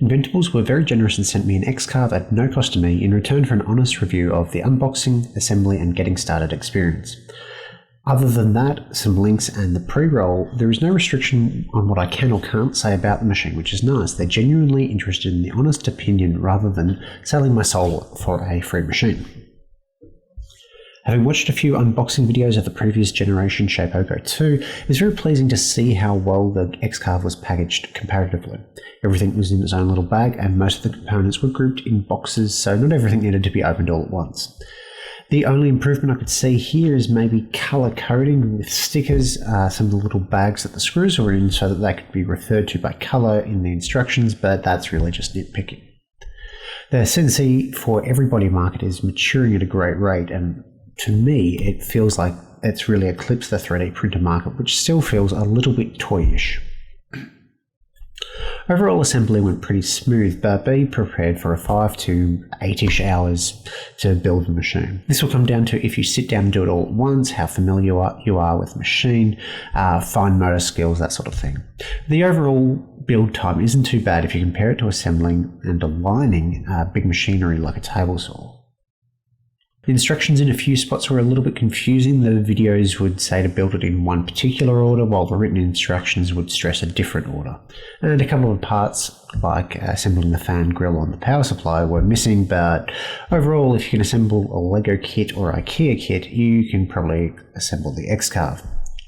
Inventables were very generous and sent me an X-Carve at no cost to me in return for an honest review of the unboxing, assembly and getting started experience. Other than that, some links and the pre-roll, there is no restriction on what I can or can't say about the machine, which is nice. They're genuinely interested in the honest opinion rather than selling my soul for a free machine. Having watched a few unboxing videos of the previous generation Shapeoko 2, it was very pleasing to see how well the X-Carve was packaged comparatively. Everything was in its own little bag and most of the components were grouped in boxes, so not everything needed to be opened all at once. The only improvement I could see here is maybe colour coding with stickers, some of the little bags that the screws were in so that they could be referred to by colour in the instructions, but that's really just nitpicking. The CNC for everybody market is maturing at a great rate, and to me it feels like it's really eclipsed the 3D printer market, which still feels a little bit toyish. Overall assembly went pretty smooth, but be prepared for a 5 to 8-ish hours to build the machine. This will come down to if you sit down and do it all at once, how familiar you are with the machine, fine motor skills, that sort of thing. The overall build time isn't too bad if you compare it to assembling and aligning big machinery like a table saw. The instructions in a few spots were a little bit confusing. The videos would say to build it in one particular order, while the written instructions would stress a different order. And a couple of parts, like assembling the fan grill on the power supply, were missing, but overall, if you can assemble a Lego kit or IKEA kit, you can probably assemble the X-Carve.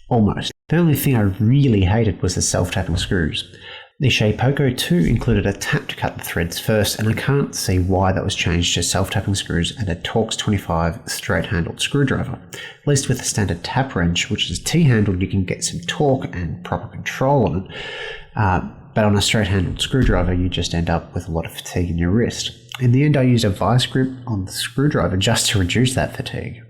Almost. The only thing I really hated was the self-tapping screws. The Shapeoko 2 included a tap to cut the threads first, and I can't see why that was changed to self-tapping screws and a Torx 25 straight-handled screwdriver. At least with the standard tap wrench, which is T-handled, you can get some torque and proper control on it, but on a straight-handled screwdriver you just end up with a lot of fatigue in your wrist. In the end I used a vice grip on the screwdriver just to reduce that fatigue.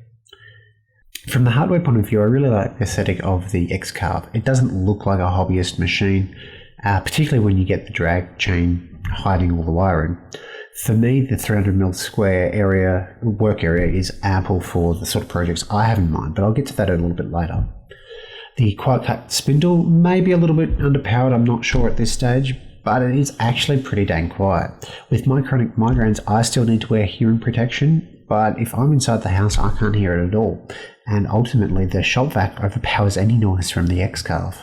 From the hardware point of view, I really like the aesthetic of the X-Carve. It doesn't look like a hobbyist machine, particularly when you get the drag chain hiding all the wiring. For me, the 300mm square work area is ample for the sort of projects I have in mind, but I'll get to that a little bit later. The quiet cut spindle may be a little bit underpowered, I'm not sure at this stage, but it is actually pretty dang quiet. With my chronic migraines, I still need to wear hearing protection, but if I'm inside the house, I can't hear it at all. And ultimately, the shop vac overpowers any noise from the X-Carve.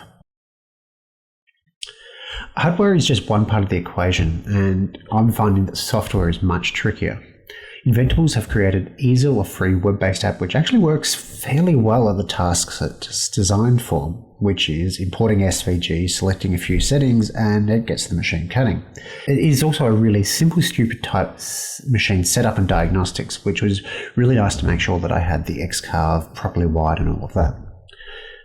Hardware is just one part of the equation, and I'm finding that software is much trickier. Inventables have created Easel, a free web-based app which actually works fairly well at the tasks it's designed for, which is importing SVG, selecting a few settings, and it gets the machine cutting. It is also a really simple, stupid type machine setup and diagnostics, which was really nice to make sure that I had the X-Carve properly wired and all of that.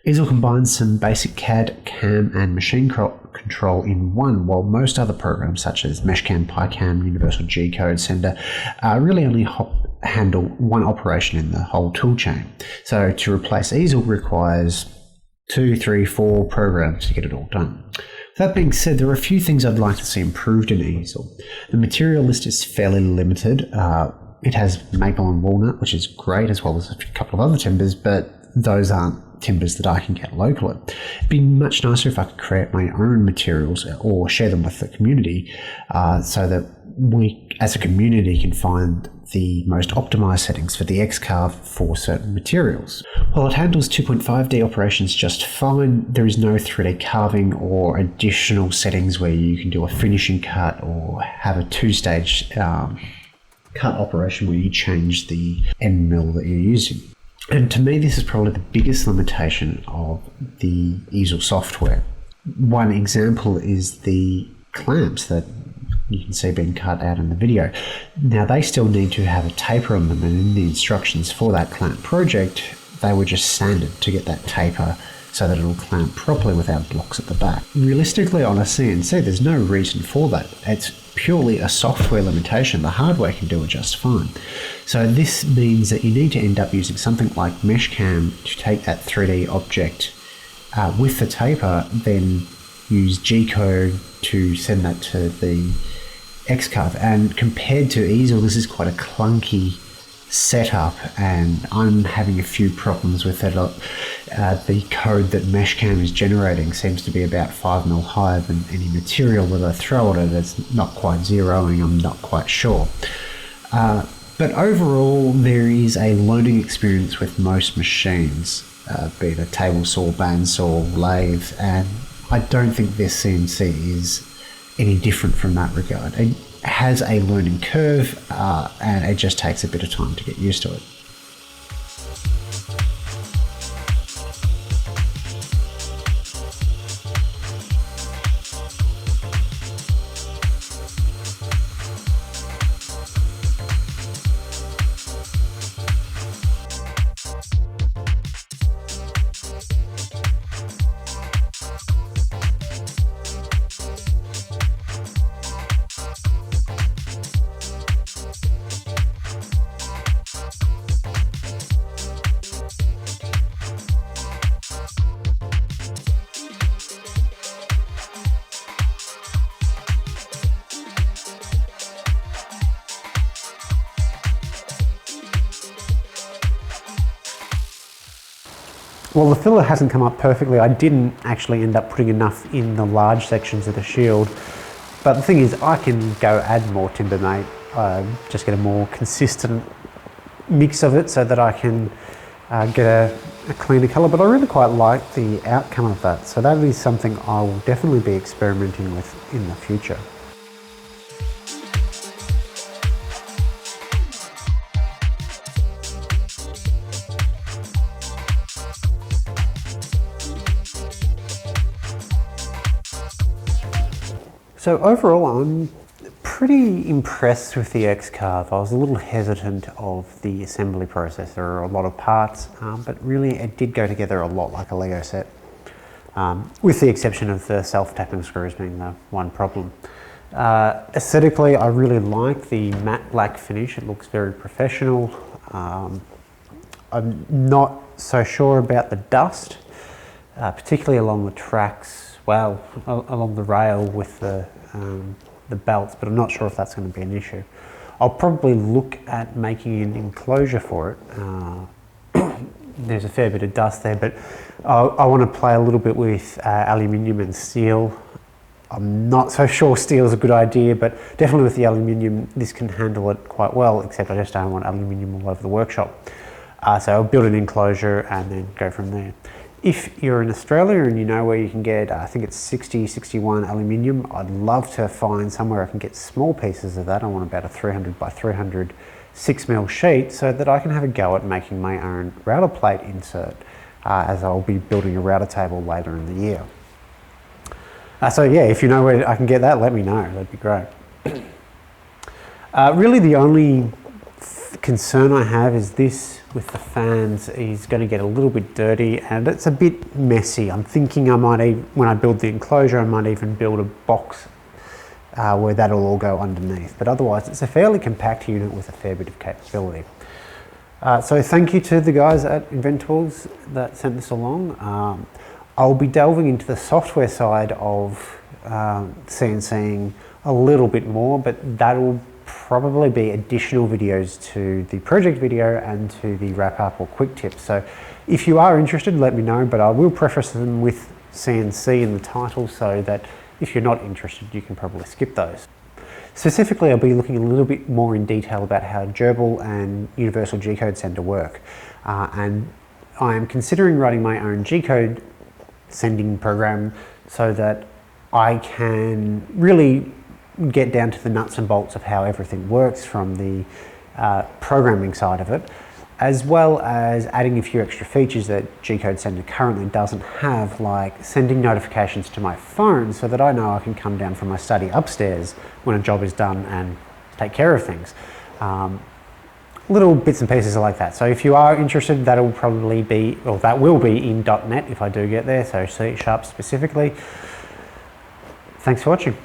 Easel combines some basic CAD, CAM and machine control in one, while most other programs such as Meshcam, PyCam, Universal G-Code, Sender really only handle one operation in the whole toolchain. So to replace Easel requires 2, 3, 4 programs to get it all done. That being said, there are a few things I'd like to see improved in Easel. The material list is fairly limited. It has maple and walnut, which is great, as well as a couple of other timbers, but those aren't timbers that I can get locally. It'd be much nicer if I could create my own materials or share them with the community so that we as a community can find the most optimized settings for the X-Carve for certain materials. While it handles 2.5D operations just fine, there is no 3D carving or additional settings where you can do a finishing cut or have a 2-stage cut operation where you change the end mill that you're using. And to me, this is probably the biggest limitation of the Easel software. One example is the clamps that you can see being cut out in the video. Now, they still need to have a taper on them, and in the instructions for that clamp project, they were just standard to get that taper so that it'll clamp properly without blocks at the back. Realistically, on a CNC, there's no reason for that. It's purely a software limitation. The hardware can do it just fine. So this means that you need to end up using something like Meshcam to take that 3D object with the taper, then use G-code to send that to the X-Carve. And compared to Easel, this is quite a clunky setup, and I'm having a few problems with it. The code that Meshcam is generating seems to be about 5 mil higher than any material that I throw at it. It's not quite zeroing, I'm not quite sure. But overall, there is a learning experience with most machines, be it a table saw, bandsaw, lathe, and I don't think this CNC is any different from that regard. It has a learning curve, and it just takes a bit of time to get used to it. Well, the filler hasn't come up perfectly. I didn't actually end up putting enough in the large sections of the shield. But the thing is, I can go add more timber mate, just get a more consistent mix of it so that I can get a cleaner colour. But I really quite like the outcome of that. So that is something I will definitely be experimenting with in the future. So overall, I'm pretty impressed with the X-Carve. I was a little hesitant of the assembly process. There are a lot of parts, but really it did go together a lot like a Lego set, with the exception of the self-tapping screws being the one problem. Aesthetically, I really like the matte black finish. It looks very professional. I'm not so sure about the dust, particularly along the tracks, well, along the rail with the belts, but I'm not sure if that's going to be an issue. I'll probably look at making an enclosure for it. There's a fair bit of dust there, but I want to play a little bit with aluminium and steel. I'm not so sure steel is a good idea, but definitely with the aluminium, this can handle it quite well, except I just don't want aluminium all over the workshop. So I'll build an enclosure and then go from there. If you're in Australia and you know where you can get, I think it's 60, 61 aluminium, I'd love to find somewhere I can get small pieces of that. I want about a 300 by 300 6mm sheet so that I can have a go at making my own router plate insert, as I'll be building a router table later in the year. So yeah, if you know where I can get that, let me know, that'd be great. Really the only concern I have is this with the fans is going to get a little bit dirty and it's a bit messy. I'm thinking I might, when I build the enclosure, I might even build a box where that'll all go underneath. But otherwise, it's a fairly compact unit with a fair bit of capability. So thank you to the guys at Inventables that sent this along. I'll be delving into the software side of CNCing a little bit more, but that'll probably be additional videos to the project video and to the wrap up or quick tips. So if you are interested, let me know, but I will preface them with CNC in the title so that if you're not interested, you can probably skip those. Specifically, I'll be looking a little bit more in detail about how Gerbil and Universal G-Code Sender work. And I am considering writing my own G-Code sending program so that I can really get down to the nuts and bolts of how everything works from the programming side of it, as well as adding a few extra features that G-Code Sender currently doesn't have, like sending notifications to my phone so that I know I can come down from my study upstairs when a job is done and take care of things. Little bits and pieces like that. So if you are interested, that'll probably be, or that will be in .NET if I do get there, so C# specifically. Thanks for watching.